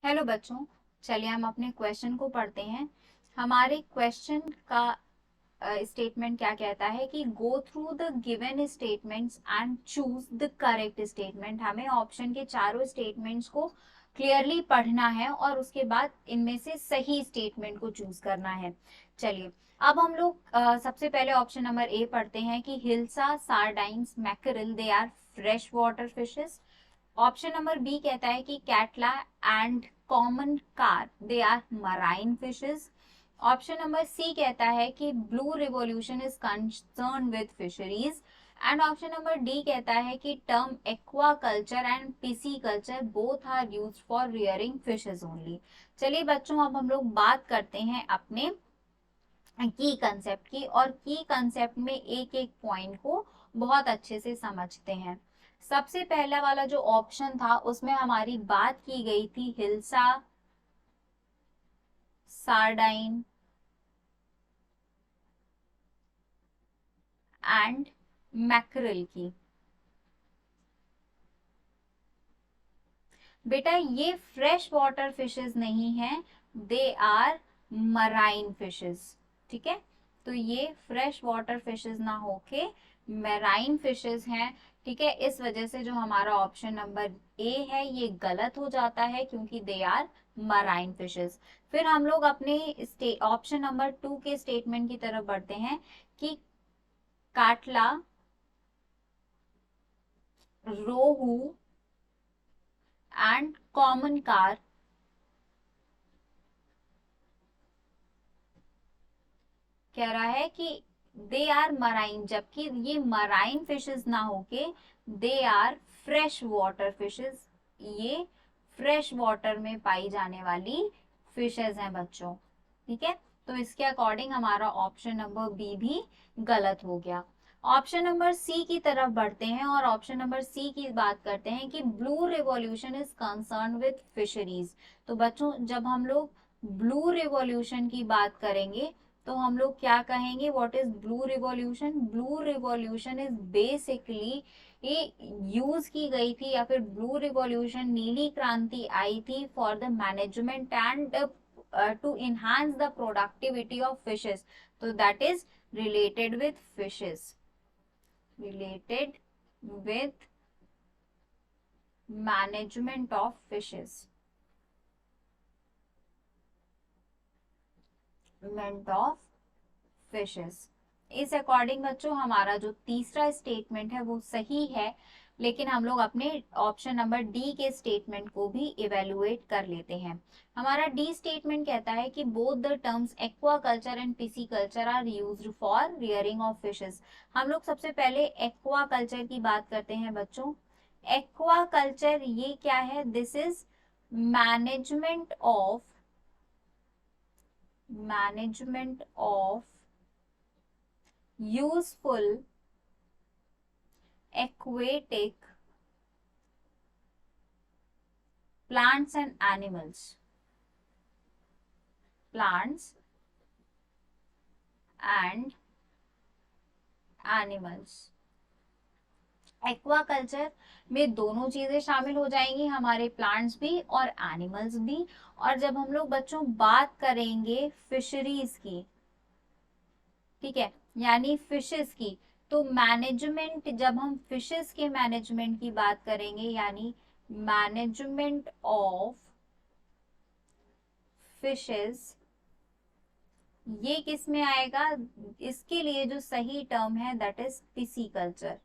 Hello बच्चों, चलिए हम अपने क्वेश्चन को पढ़ते हैं। हमारे क्वेश्चन का स्टेटमेंट क्या कहता है कि go through the given statements and choose the correct statement. हमें ऑप्शन के चारों स्टेटमेंट्स को क्लियरली पढ़ना है और उसके बाद इनमें से सही स्टेटमेंट को चूज करना है। चलिए अब हम लोग सबसे पहले ऑप्शन नंबर ए पढ़ते हैं कि hilsa, sardines, mackerel they are fresh water fishes. Option number B कहता है कि catla and common carp they are marine fishes. Option number C कहता है कि blue revolution is concern with fisheries. And option number D कहता है कि term aquaculture and pisciculture both are used for rearing fishes only. चलिए बच्चों, अब हम लोग बात करते हैं अपने की कंसेप्ट की, और की कंसेप्ट में एक एक पॉइंट को बहुत अच्छे से समझते हैं। सबसे पहला वाला जो ऑप्शन था उसमें हमारी बात की गई थी हिल्सा, सार्डाइन एंड मैकरल की। बेटा ये फ्रेश वाटर फिशेस नहीं है, दे आर मराइन फिशेस। ठीक है, तो ये फ्रेश वाटर फिशेस ना होके मैराइन फिशेस हैं। ठीक है, इस वजह से जो हमारा ऑप्शन नंबर ए है ये गलत हो जाता है, क्योंकि दे आर मराइन फिशेस। फिर हम लोग अपने ऑप्शन नंबर 2 के स्टेटमेंट की तरफ बढ़ते हैं कि काटला, रोहू एंड कॉमन कार कह रहा है कि दे आर मराइन, जबकि ये मराइन फिशेस ना होके they are fresh water fishes. ये फ्रेश वाटर में पाई जाने वाली फिशेस हैं बच्चों। ठीक है, तो इसके अकॉर्डिंग हमारा ऑप्शन नंबर बी भी गलत हो गया। ऑप्शन नंबर सी की तरफ बढ़ते हैं और ऑप्शन नंबर सी की बात करते हैं कि blue revolution is concern with fisheries. तो बच्चों जब हम लोग ब्लू रिवॉल्यूशन की बात करेंगे तो हम लोग क्या कहेंगे, what is blue revolution? Blue revolution is basically, ये यूज की गई थी या फिर ब्लू रिवॉल्यूशन नीली क्रांति आई थी for the management and to enhance the productivity of fishes. So that is related with fishes, related with management of fishes, management of fishes. इस अकॉर्डिंग बच्चों हमारा जो तीसरा स्टेटमेंट है वो सही है, लेकिन हम लोग अपने ऑप्शन नंबर डी के स्टेटमेंट को भी इवेलुएट कर लेते हैं। हमारा डी स्टेटमेंट कहता है कि both the terms aquaculture and pisciculture are used for rearing of fishes. हम लोग सबसे पहले एक्वा कल्चर की बात करते हैं बच्चों। एक्वा कल्चर ये क्या है? This is management of useful aquatic plants and animals, plants and animals। Aquaculture में दोनों चीजें शामिल हो जाएंगी, हमारे प्लांट्स भी और एनिमल्स भी। और जब हम लोग बच्चों बात करेंगे फिशरीज की, ठीक है, यानी फिशेस की, तो मैनेजमेंट, जब हम फिशेस के मैनेजमेंट की बात करेंगे यानी मैनेजमेंट ऑफ फिशेस, ये किस में आएगा? इसके लिए जो सही टर्म है दैट इज पिसीकल्चर।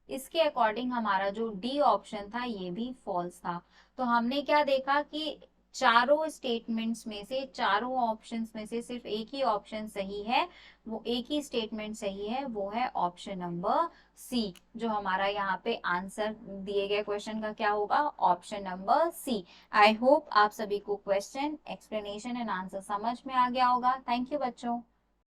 इसके अकॉर्डिंग हमारा जो डी ऑप्शन था ये भी फॉल्स था। तो हमने क्या देखा कि चारों स्टेटमेंट्स में से, चारों ऑप्शंस में से सिर्फ एक ही ऑप्शन सही है, वो एक ही स्टेटमेंट सही है, वो है ऑप्शन नंबर सी। जो हमारा यहाँ पे आंसर दिए गए क्वेश्चन का क्या होगा? Option number C. I hope आप सभी को क्वेश्चन, एक्सप्लेनेशन एंड आंसर समझ में आ गया होगा। थैंक यू बच्चों।